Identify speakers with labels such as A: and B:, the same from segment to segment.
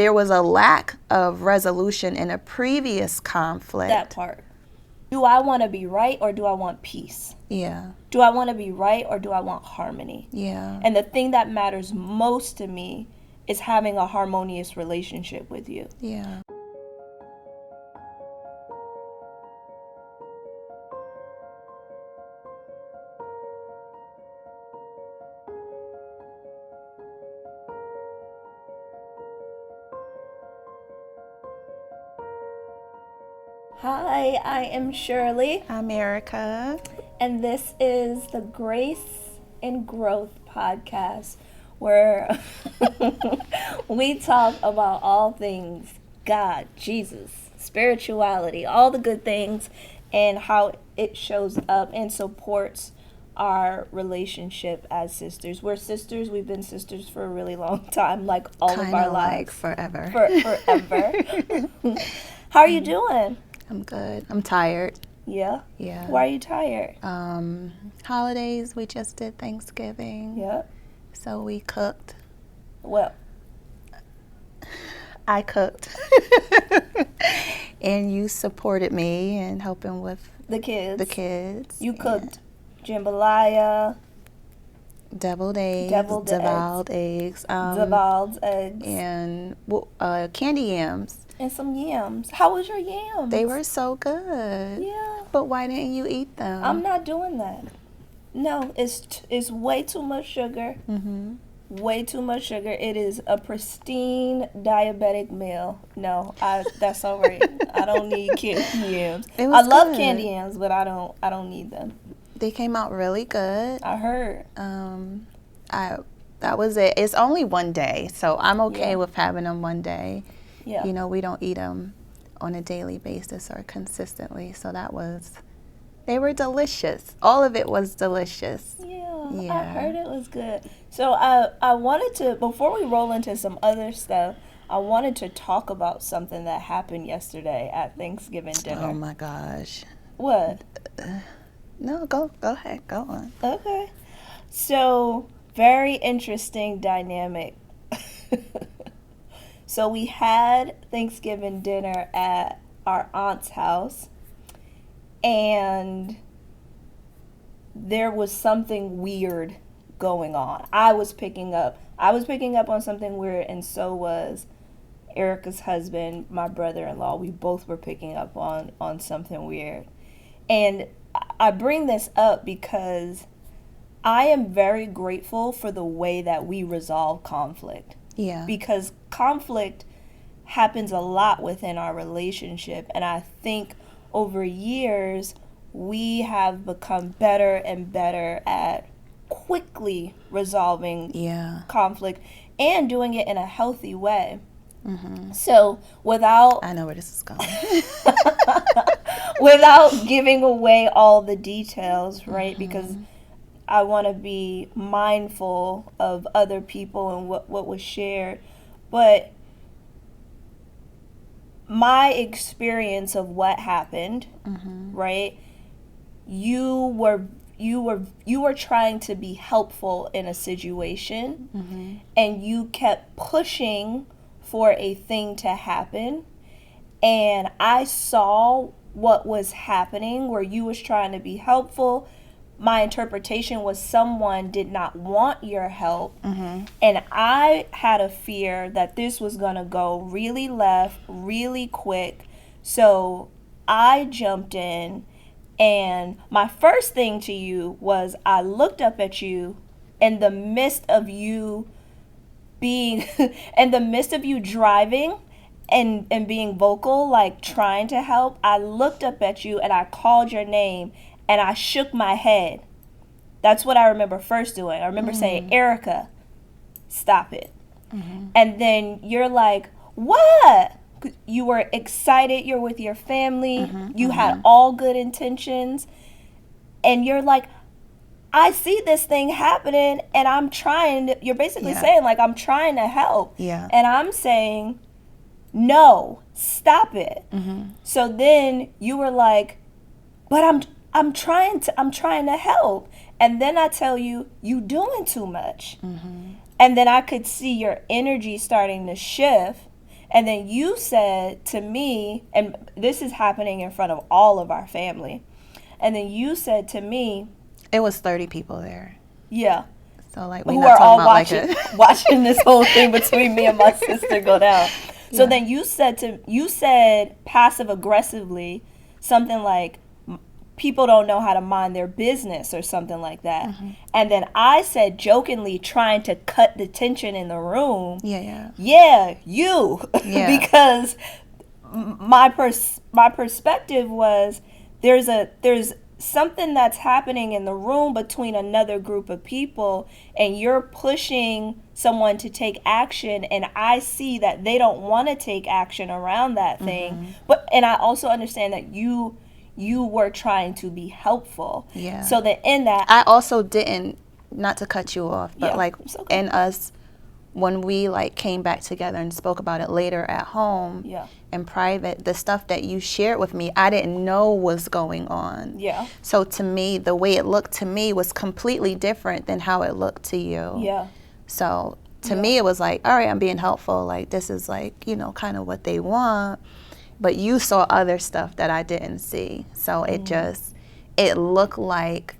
A: there was a lack of resolution in a previous conflict.
B: That part. Do I want to be right or do I want peace?
A: Yeah.
B: Do I want to be right or do I want harmony?
A: Yeah.
B: And the thing that matters most to me is having a harmonious relationship with you.
A: Yeah.
B: Hi, I am Shirley.
A: I'm Erica.
B: And this is the Grace and Growth podcast, where we talk about all things God, Jesus, spirituality, all the good things, and how it shows up and supports our relationship as sisters. We're sisters. We've been sisters for a really long time, like all of our lives.
A: Like forever.
B: Forever. How are you doing?
A: I'm good. I'm tired.
B: Yeah?
A: Yeah.
B: Why are you tired?
A: Holidays, we just did Thanksgiving.
B: Yeah.
A: So we cooked.
B: Well,
A: I cooked. And you supported me in helping with
B: the kids. You cooked jambalaya,
A: deviled eggs, and candy yams.
B: And some yams. How was your yams?
A: They were so good.
B: Yeah.
A: But why didn't you eat them?
B: I'm not doing that. No, it's way too much sugar.
A: Mm-hmm.
B: Way too much sugar. It is a pristine diabetic meal. No, that's all right. I don't need candy yams. I love candy yams, but I don't need them.
A: They came out really good.
B: I heard.
A: That was it. It's only one day, so I'm okay with having them one day.
B: Yeah.
A: You know, we don't eat them on a daily basis or consistently, so they were delicious. All of it was delicious.
B: Yeah. I heard it was good. So I wanted to, before we roll into some other stuff, I wanted to talk about something that happened yesterday at Thanksgiving dinner.
A: Oh my gosh.
B: What?
A: No, go ahead. Go on.
B: Okay. So, very interesting dynamic. So we had Thanksgiving dinner at our aunt's house, and there was something weird going on. I was picking up on something weird, and so was Erica's husband, my brother-in-law. We both were picking up on something weird. And I bring this up because I am very grateful for the way that we resolve conflict.
A: Yeah.
B: Because conflict happens a lot within our relationship, and I think over years we have become better and better at quickly resolving conflict and doing it in a healthy way.
A: Mm-hmm.
B: So I
A: know where this is going.
B: Without giving away all the details, right? Mm-hmm. Because I want to be mindful of other people and what was shared. But my experience of what happened, right? You were trying to be helpful in a situation, and you kept pushing for a thing to happen. And I saw what was happening where you was trying to be helpful. My interpretation was someone did not want your help. And I had a fear that this was going to go really left, really quick. So I jumped in, and my first thing to you was I looked up at you in the midst of you being, in the midst of you driving and being vocal, like trying to help. I looked up at you and I called your name. And I shook my head. That's what I remember first doing. I remember saying, Erica, stop it. And then you're like, what? You were excited. You're with your family. You had all good intentions. And you're like, I see this thing happening and I'm trying. You're basically saying, like, I'm trying to help.
A: Yeah.
B: And I'm saying, no, stop it. So then you were like, but I'm trying to help. And then I tell you, you doing too much. And then I could see your energy starting to shift. And then you said to me, and this is happening in front of all of our family, and then you said to me,
A: It was 30 people there.
B: yeah,
A: So like we're
B: who
A: not
B: are all
A: talking about
B: watching watching this whole thing between me and my sister go down. So
A: Yeah.
B: then you said passive aggressively something like people don't know how to mind their business or something like that.
A: Mm-hmm.
B: And then I said jokingly, trying to cut the tension in the room,
A: Yeah.
B: yeah, you.
A: Yeah.
B: Because my perspective was there's something that's happening in the room between another group of people, and you're pushing someone to take action, and I see that they don't want to take action around that thing.
A: Mm-hmm.
B: But and I also understand that you were trying to be helpful.
A: Yeah.
B: So that in that,
A: I also didn't, not to cut you off, but
B: Yeah,
A: like
B: it's okay.
A: in us, when we like came back together and spoke about it later at home
B: Yeah.
A: in private, the stuff that you shared with me, I didn't know was going on.
B: Yeah.
A: So to me, the way it looked to me was completely different than how it looked to you.
B: Yeah.
A: So to me, it was like, all right, I'm being helpful. Like, this is like, you know, kind of what they want. But you saw other stuff that I didn't see. So it looked like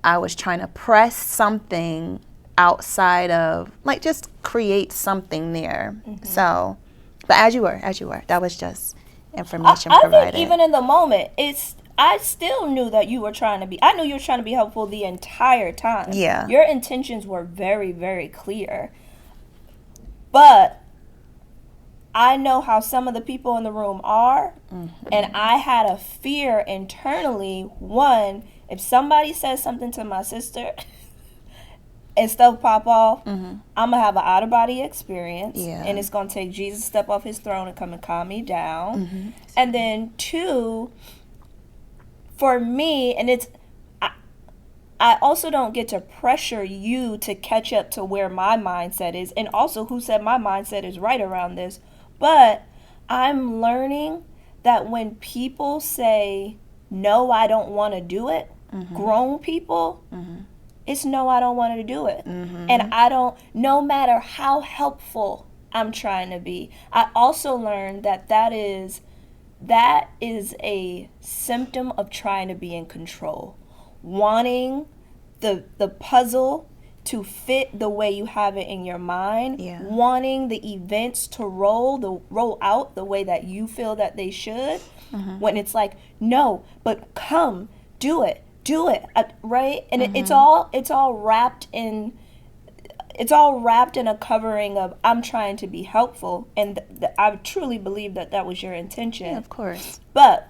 A: I was trying to press something outside of, like, just create something there. So, but as you were, that was just information
B: I
A: provided.
B: think even in the moment, I still knew that you were trying to be. I knew you were trying to be helpful the entire time.
A: Yeah.
B: Your intentions were very, very clear. But I know how some of the people in the room are, and I had a fear internally. One, if somebody says something to my sister and stuff pop off, I'm gonna have an out of body experience, and it's gonna take Jesus to step off his throne and come and calm me down. And then two, for me, and I also don't get to pressure you to catch up to where my mindset is, and also who said my mindset is right around this. But I'm learning that when people say, no, I don't want to do it, grown people, it's no, I don't want to do it. And I don't, no matter how helpful I'm trying to be. I also learned that is a symptom of trying to be in control. Wanting the puzzle to fit the way you have it in your mind, wanting the events to roll out the way that you feel that they should, when it's like, no, but come, do it, right? And it's all wrapped in a covering of I'm trying to be helpful, and I truly believe that was your intention.
A: Yeah, of course.
B: But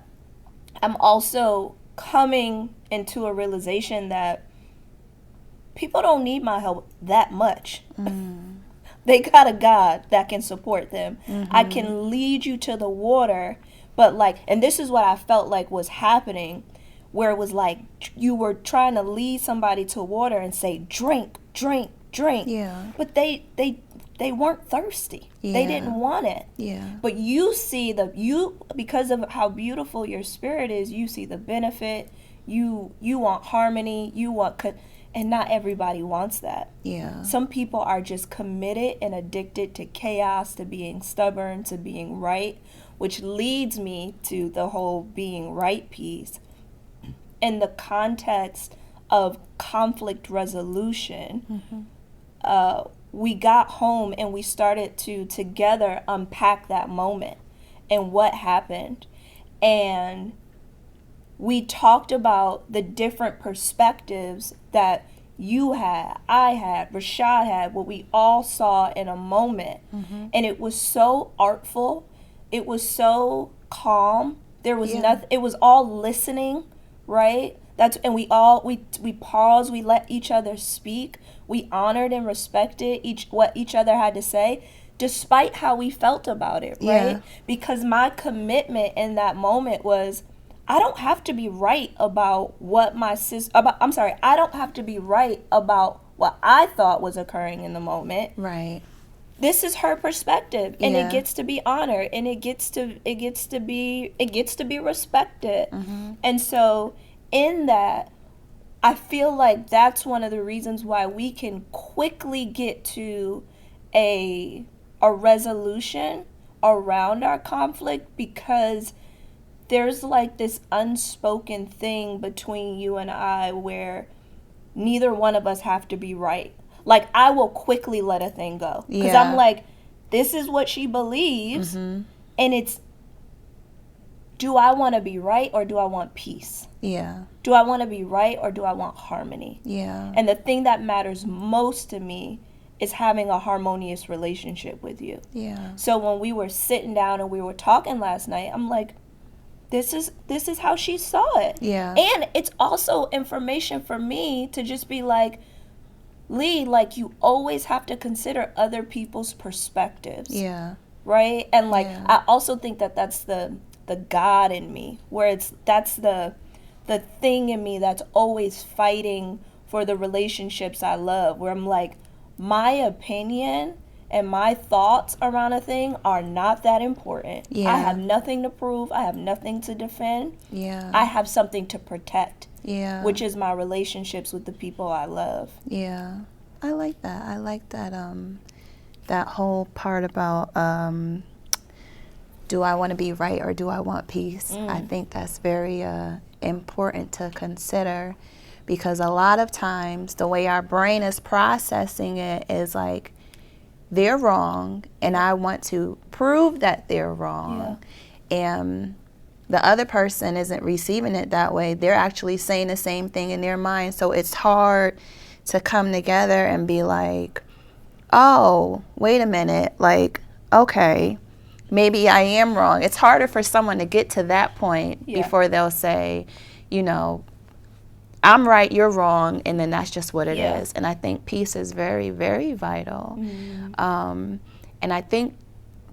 B: I'm also coming into a realization that people don't need my help that much. They got a God that can support them. I can lead you to the water, but like, and this is what I felt like was happening, where it was like you were trying to lead somebody to water and say, drink.
A: Yeah.
B: But they weren't thirsty. They didn't want it.
A: Yeah.
B: But you see because of how beautiful your spirit is, you see the benefit. You want harmony. And not everybody wants that.
A: Yeah.
B: Some people are just committed and addicted to chaos, to being stubborn, to being right, which leads me to the whole being right piece. In the context of conflict resolution, we got home and we started to together unpack that moment and what happened. And we talked about the different perspectives that you had, I had, Rashad had, what we all saw in a moment. And it was so artful. It was so calm. There was nothing. It was all listening, right? And we paused. We let each other speak. We honored and respected what each other had to say, despite how we felt about it, right?
A: Yeah.
B: Because my commitment in that moment was, I don't have to be right about what I don't have to be right about what I thought was occurring in the moment.
A: Right.
B: This is her perspective, and it gets to be honored, and it gets to be respected. And so in that, I feel like that's one of the reasons why we can quickly get to a resolution around our conflict because there's like this unspoken thing between you and I where neither one of us have to be right. Like, I will quickly let a thing go. Because I'm like, this is what she believes. And it's, do I want to be right or do I want peace?
A: Yeah.
B: Do I want to be right or do I want harmony?
A: Yeah.
B: And the thing that matters most to me is having a harmonious relationship with you.
A: Yeah.
B: So when we were sitting down and we were talking last night, I'm like, this is how she saw it.
A: Yeah.
B: And it's also information for me to just be like, Lee, like, you always have to consider other people's perspectives.
A: Yeah.
B: Right? And like, I also think that that's the God in me, where that's the thing in me that's always fighting for the relationships I love, where I'm like, my opinion and my thoughts around a thing are not that important.
A: Yeah.
B: I have nothing to prove. I have nothing to defend.
A: Yeah.
B: I have something to protect.
A: Yeah.
B: Which is my relationships with the people I love.
A: Yeah. I like that. I like that that whole part about do I want to be right or do I want peace? I think that's very important to consider, because a lot of times the way our brain is processing it is like, they're wrong and I want to prove that they're wrong. And the other person isn't receiving it that way. They're actually saying the same thing in their mind. So it's hard to come together and be like, oh, wait a minute, like, okay, maybe I am wrong. It's harder for someone to get to that point before they'll say, you know, I'm right, you're wrong, and then that's just what it is. And I think peace is very, very vital. And I think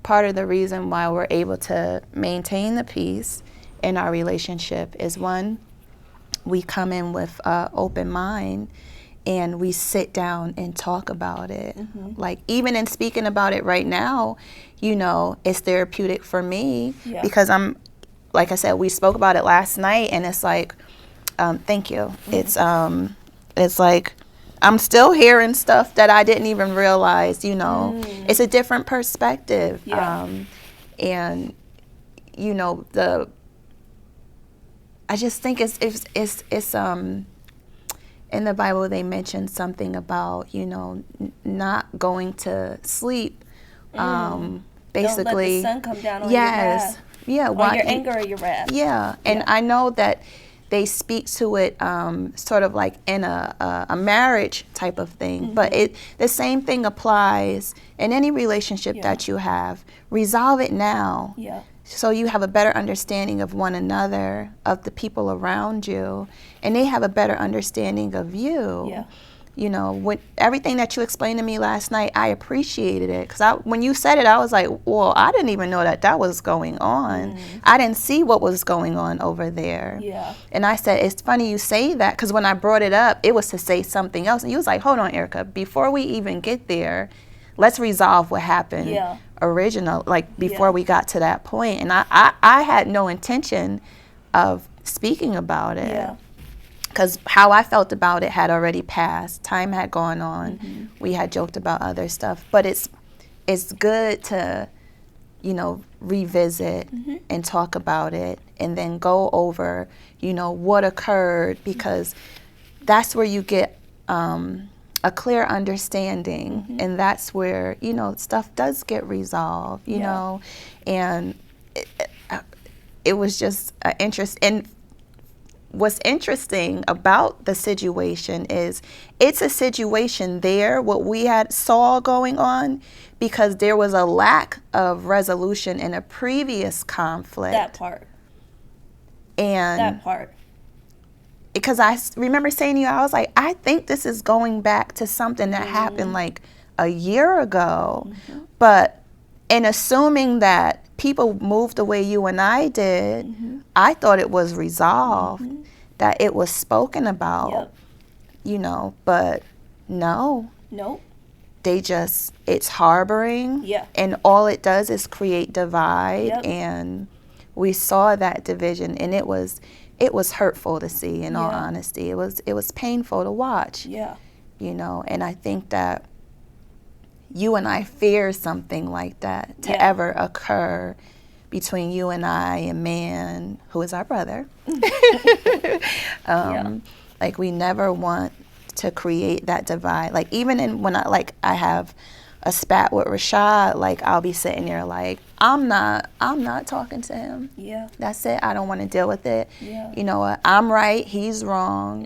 A: part of the reason why we're able to maintain the peace in our relationship is, one, we come in with an open mind and we sit down and talk about it. Like, even in speaking about it right now, you know, it's therapeutic for me because I'm, like I said, we spoke about it last night, and it's like, thank you. It's like, I'm still hearing stuff that I didn't even realize, you know. It's a different perspective. And, you know, I just think it's in the Bible they mentioned something about, you know, not going to sleep. Basically,
B: don't let the sun come down on your wrath. On your anger or your wrath.
A: And I know that they speak to it sort of like in a marriage type of thing, but the same thing applies in any relationship that you have. Resolve it now, so you have a better understanding of one another, of the people around you, and they have a better understanding of you. You know, when everything that you explained to me last night, I appreciated it, because when you said it, I was like, well, I didn't even know that was going on. I didn't see what was going on over there. And I said, it's funny you say that, because when I brought it up, it was to say something else. And you was like, hold on, Erica, before we even get there, let's resolve what happened original, like before we got to that point. And I had no intention of speaking about it. Because how I felt about it had already passed. Time had gone on. We had joked about other stuff. But it's good to, you know, revisit and talk about it, and then go over, you know, what occurred, because that's where you get a clear understanding. And that's where, you know, stuff does get resolved, you know. And it was just an interest. And what's interesting about the situation is it's a situation there, what we had saw going on, because there was a lack of resolution in a previous conflict.
B: That part.
A: And
B: that part.
A: Because I remember saying to you, I was like, I think this is going back to something that happened like a year ago. But in assuming that people moved the way you and I did, I thought it was resolved, that it was spoken about, you know, but no.
B: Nope.
A: They just, it's harboring, and all it does is create divide, and we saw that division, and it was hurtful to see, in all honesty. It was painful to watch, you know, and I think that, you and I fear something like that to ever occur between you and I, a man who is our brother. Like, we never want to create that divide. Like, even when I have a spat with Rashad, like, I'll be sitting there like, I'm not talking to him.
B: Yeah.
A: That's it. I don't want to deal with it.
B: Yeah.
A: You know what? I'm right. He's wrong.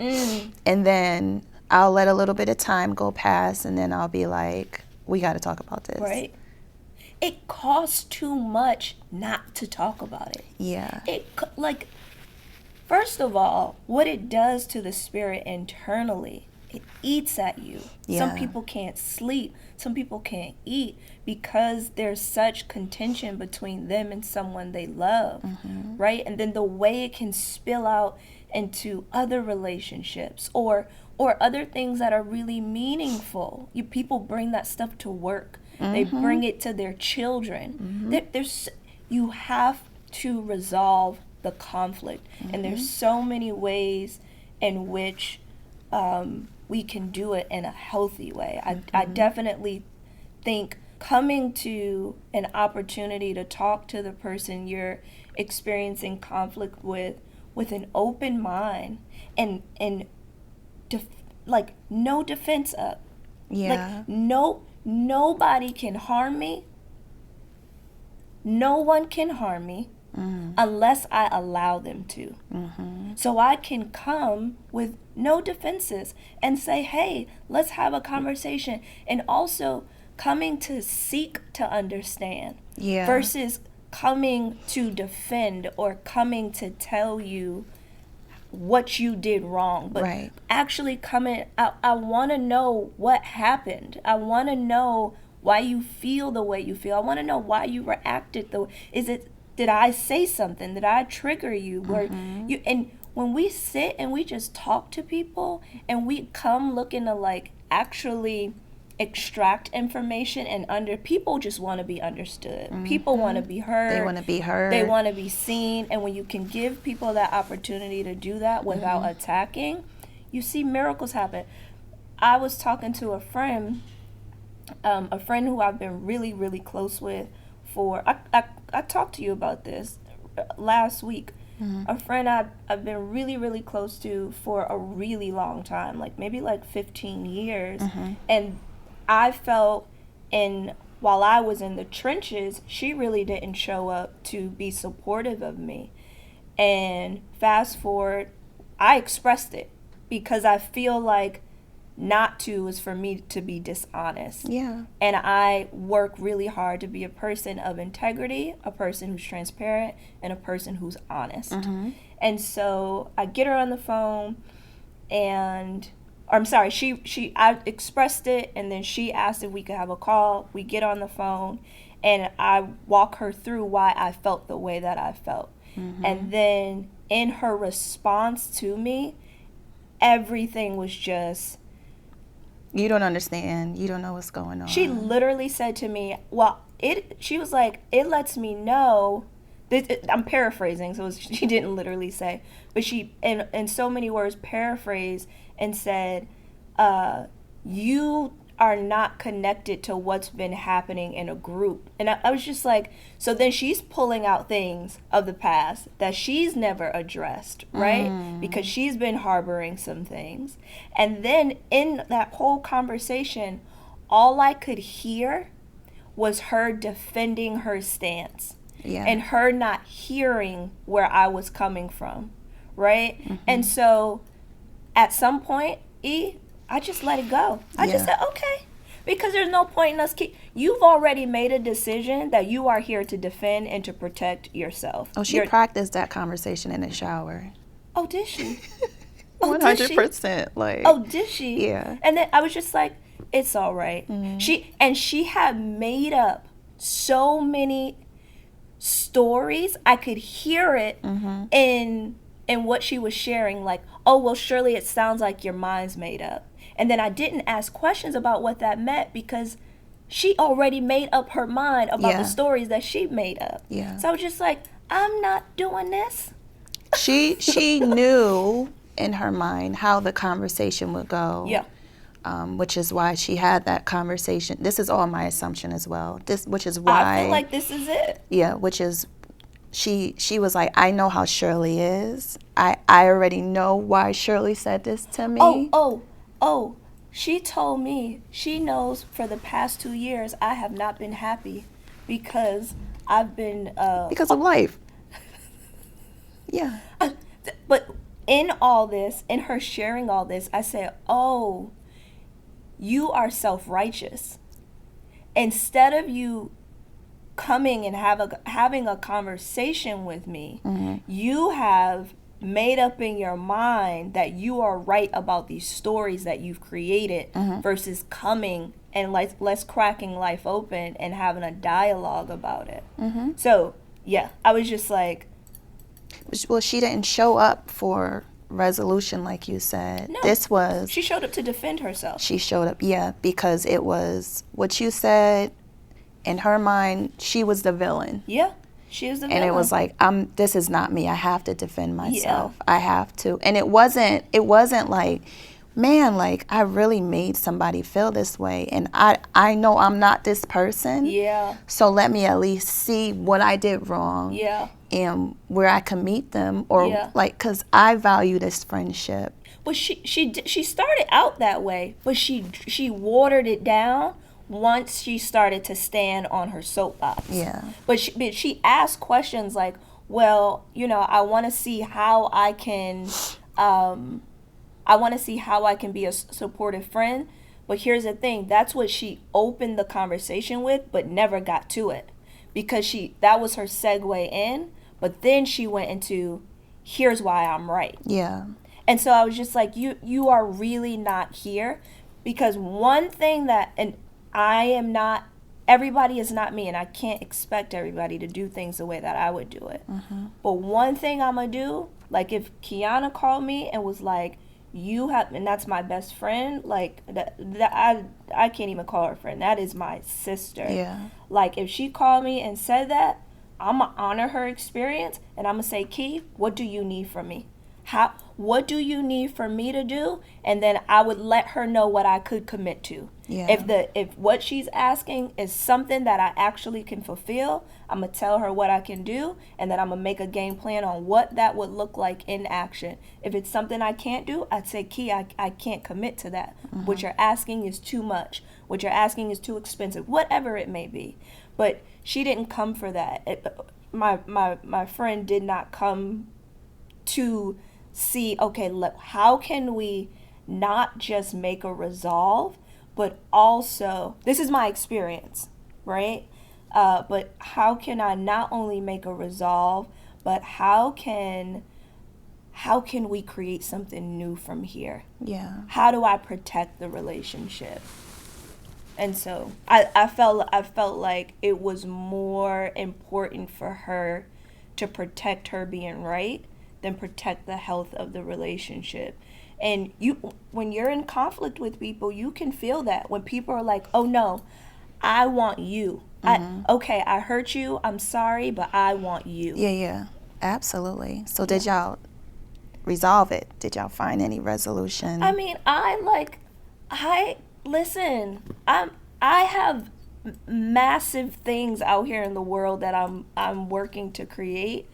A: And then I'll let a little bit of time go past, and then I'll be like, we got to talk about this.
B: Right. It costs too much not to talk about it.
A: Yeah.
B: Like, first of all, what it does to the spirit internally, it eats at you.
A: Yeah.
B: Some people can't sleep. Some people can't eat because there's such contention between them and someone they love, right? And then the way it can spill out into other relationships or other things that are really meaningful. People bring that stuff to work. They bring it to their children. You have to resolve the conflict. And there's so many ways in which we can do it in a healthy way. I definitely think coming to an opportunity to talk to the person you're experiencing conflict with an open mind and like no defense up.
A: Yeah.
B: Like nobody can harm me. No one can harm me unless I allow them to. So I can come with no defenses and say, hey, let's have a conversation. And also coming to seek to understand versus coming to defend or coming to tell you what you did wrong, but actually coming, I want to know what happened. I want to know why you feel the way you feel. I want to know why you reacted the way. Did I say something? Did I trigger you? And when we sit and we just talk to people and we come looking to like actually extract information and people just want to be understood. People want to be heard.
A: They want to be heard.
B: They want to be seen. And when you can give people that opportunity to do that without attacking, you see miracles happen. I was talking to a friend who I've been really, really close with for, I talked to you about this last week. A friend I've been really, really close to for a really long time, like maybe like 15 years. And I felt while I was in the trenches, she really didn't show up to be supportive of me. And fast forward, I expressed it because I feel like not to is for me to be dishonest.
A: Yeah.
B: And I work really hard to be a person of integrity, a person who's transparent, and a person who's honest. And so I get her on the phone I expressed it, and then she asked if we could have a call. We get on the phone, and I walk her through why I felt the way that I felt. And then in her response to me, everything was just,
A: you don't understand. You don't know what's going on.
B: She literally said to me, she was like, it lets me know. I'm paraphrasing, so she didn't literally say, but she, in so many words, paraphrased and said, you are not connected to what's been happening in a group. And I was just like, so then she's pulling out things of the past that she's never addressed, right? Because she's been harboring some things. And then in that whole conversation, all I could hear was her defending her stance.
A: Yeah.
B: And her not hearing where I was coming from, right? And so at some point, I just let it go. I just said, okay. Because there's no point in us you've already made a decision that you are here to defend and to protect yourself.
A: Oh, she practiced that conversation in the shower.
B: Oh, did she?
A: 100%. Like.
B: Oh, did she?
A: Yeah.
B: And then I was just like, it's all right. She had made up so many stories. I could hear it in what she was sharing, like, oh, well, surely it sounds like your mind's made up. And then I didn't ask questions about what that meant because she already made up her mind about the stories that she made up.
A: Yeah.
B: So I was just like, I'm not doing this.
A: She knew in her mind how the conversation would go.
B: Yeah.
A: which is why she had that conversation. This is all my assumption as well. Which is why
B: I feel like this is it.
A: Yeah, which is she was like, I know how Shirley is. I already know why Shirley said this to me.
B: Oh. She told me she knows for the past 2 years I have not been happy because I've been
A: because of life. Yeah.
B: But in all this, in her sharing all this, I said, oh, you are self-righteous. Instead of you coming and having a conversation with me, you have made up in your mind that you are right about these stories that you've created versus coming and let's cracking life open and having a dialogue about it. So, yeah, I was just like...
A: Well, she didn't show up for resolution like you said.
B: No, she showed up to defend herself.
A: She showed up, yeah, because it was what you said. In her mind, she was the villain.
B: Yeah. She was the villain.
A: And it was like, this is not me. I have to defend myself. Yeah. I have to. And it wasn't like, man, like I really made somebody feel this way. And I know I'm not this person.
B: Yeah.
A: So let me at least see what I did wrong.
B: Yeah.
A: And where I can meet them, or like, because I value this friendship.
B: But she started out that way, but she watered it down once she started to stand on her soapbox.
A: Yeah.
B: But she asked questions like, well, I want to see how I can be a supportive friend. But here's the thing, that's what she opened the conversation with, but never got to it. Because that was her segue in, but then she went into, here's why I'm right.
A: Yeah.
B: And so I was just like, you are really not here. Because one thing and everybody is not me, and I can't expect everybody to do things the way that I would do it. But one thing I'm going to do, like if Kiana called me and was like, and that's my best friend, like I can't even call her friend. That is my sister.
A: Yeah.
B: Like if she called me and said that, I'm going to honor her experience, and I'm going to say, Key, what do you need from me? What do you need for me to do? And then I would let her know what I could commit to.
A: Yeah.
B: If what she's asking is something that I actually can fulfill, I'm going to tell her what I can do, and then I'm going to make a game plan on what that would look like in action. If it's something I can't do, I'd say, Key, I can't commit to that. What you're asking is too much. What you're asking is too expensive, whatever it may be. But she didn't come for that. My friend did not come to see, okay, look, how can we not just make a resolve, but also, this is my experience, right? But how can I not only make a resolve, but how can we create something new from here?
A: Yeah.
B: How do I protect the relationship? And so I felt like it was more important for her to protect her being right than protect the health of the relationship. And when you're in conflict with people, you can feel that. When people are like, oh no, I want you. I hurt you, I'm sorry, but I want you.
A: Yeah, absolutely. So did y'all resolve it? Did y'all find any resolution?
B: I mean, listen, I have massive things out here in the world that I'm working to create.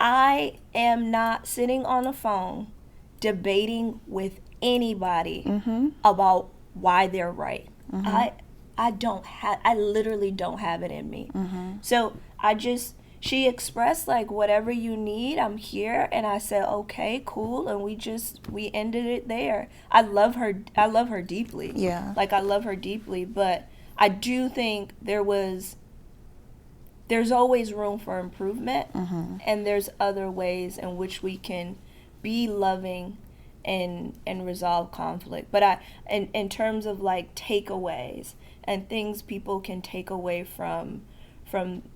B: I am not sitting on the phone debating with anybody about why they're right. I literally don't have it in me. So she expressed like, whatever you need, I'm here. And I said, okay, cool. And we ended it there. I love her deeply.
A: Yeah.
B: Like I love her deeply, but I do think there's always room for improvement, and there's other ways in which we can be loving and resolve conflict. But in terms of like takeaways and things people can take away from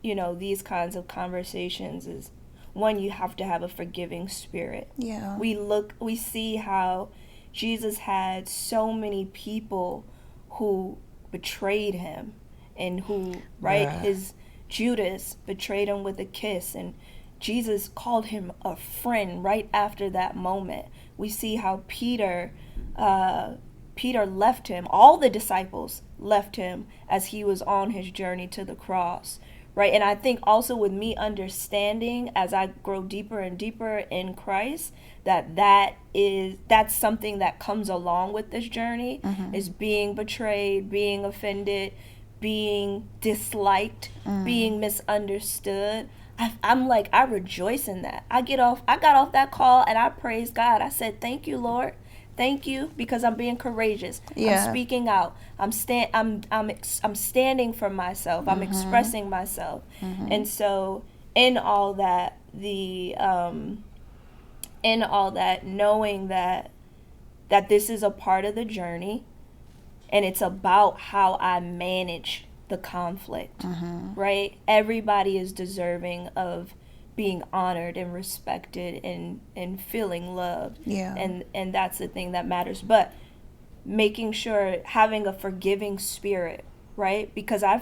B: these kinds of conversations is, one, you have to have a forgiving spirit.
A: Yeah.
B: We see how Jesus had so many people who betrayed him, and who his Judas betrayed him with a kiss, and Jesus called him a friend right after that moment. We see how Peter Peter left him. All the disciples left him as he was on his journey to the cross, right? And I think also with me understanding as I grow deeper and deeper in Christ, that's something that comes along with this journey, is being betrayed, being offended, being disliked, being misunderstood. I'm like, I rejoice in that. I got off that call and I praised God. I said, thank you, Lord. Thank you, because I'm being courageous. I'm speaking out. I'm standing for myself. I'm expressing myself. And so in all that, knowing that this is a part of the journey, and it's about how I manage the conflict, right? Everybody is deserving of being honored and respected and feeling loved.
A: Yeah.
B: And that's the thing that matters. But making sure, having a forgiving spirit, right? Because I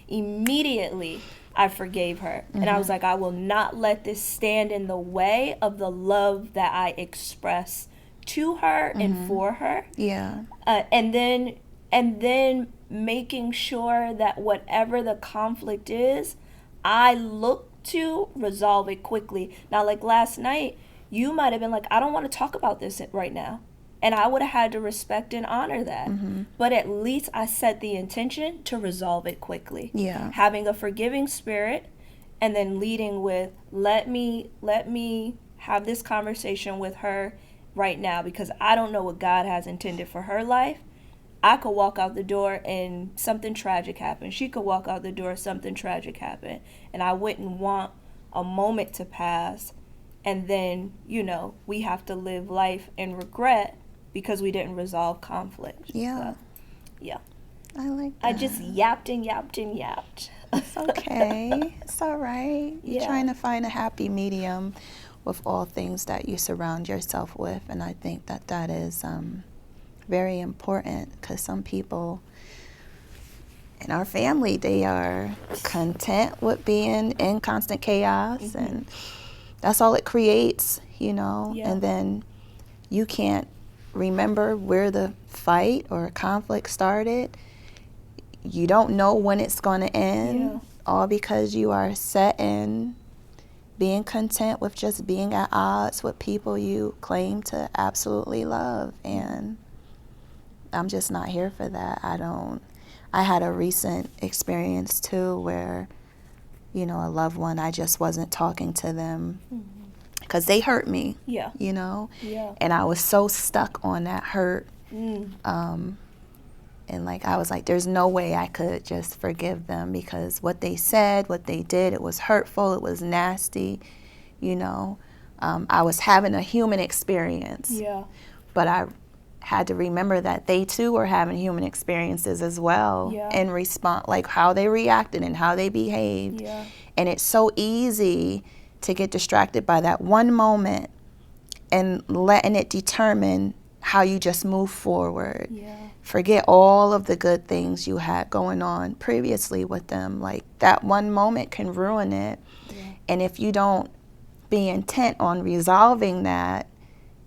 B: immediately I forgave her. And I was like, I will not let this stand in the way of the love that I express to her and for her.
A: Yeah.
B: And then making sure that whatever the conflict is, I look to resolve it quickly. Now, like last night, you might have been like, I don't want to talk about this right now. And I would have had to respect and honor that. But at least I set the intention to resolve it quickly.
A: Yeah.
B: Having a forgiving spirit, and then leading with, let me have this conversation with her right now, because I don't know what God has intended for her life. I could walk out the door and something tragic happened. She could walk out the door, something tragic happened. And I wouldn't want a moment to pass and then, we have to live life in regret because we didn't resolve conflict.
A: Yeah.
B: So, yeah.
A: I like that.
B: I just yapped and yapped and yapped.
A: It's okay. It's all right. You're trying to find a happy medium with all things that you surround yourself with. And I think that is very important, because some people in our family, they are content with being in constant chaos, and that's all it creates, and then you can't remember where the fight or conflict started. You don't know when it's going to end, all because you are set in being content with just being at odds with people you claim to absolutely love. And I'm just not here for that. I had a recent experience too where, a loved one, I just wasn't talking to them because they hurt me, and I was so stuck on that hurt. And I was like, there's no way I could just forgive them, because what they said, what they did, it was hurtful, it was nasty, I was having a human experience, but I had to remember that they too were having human experiences as well, in response, like how they reacted and how they behaved. And it's so easy to get distracted by that one moment and letting it determine how you just move forward. Forget all of the good things you had going on previously with them. Like, that one moment can ruin it. And if you don't be intent on resolving that,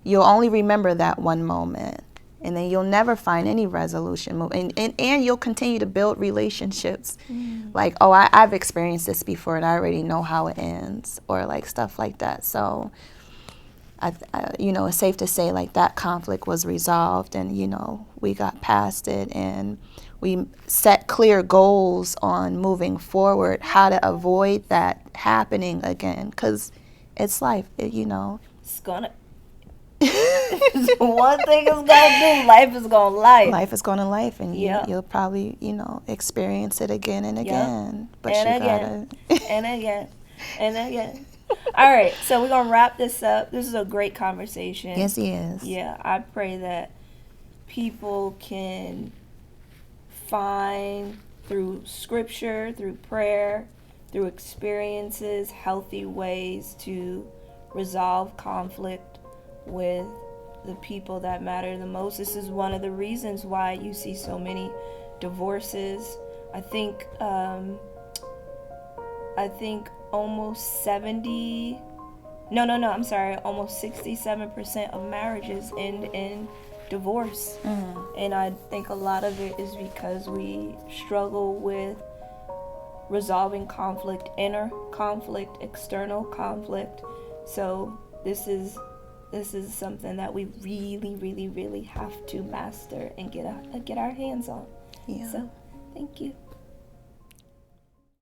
A: you'll only remember that one moment, and then you'll never find any resolution. And you'll continue to build relationships. Like, oh, I've experienced this before and I already know how it ends, or like stuff like that. So, it's safe to say like that conflict was resolved, and, we got past it, and we set clear goals on moving forward, how to avoid that happening again, because it's life,
B: It's gonna... one thing is gonna do, life is gonna life.
A: Life is gonna life, and you'll probably, experience it again and again. But
B: and again. All right, so we're gonna wrap this up. This is a great conversation.
A: Yes, he is.
B: Yeah, I pray that people can find, through scripture, through prayer, through experiences, healthy ways to resolve conflict with the people that matter the most. This is one of the reasons why you see so many divorces. I think almost 67% of marriages end in divorce. And I think a lot of it is because we struggle with resolving conflict, inner conflict, external conflict. So this is something that we really, really, really have to master and get our hands on.
A: Yeah.
B: So thank you.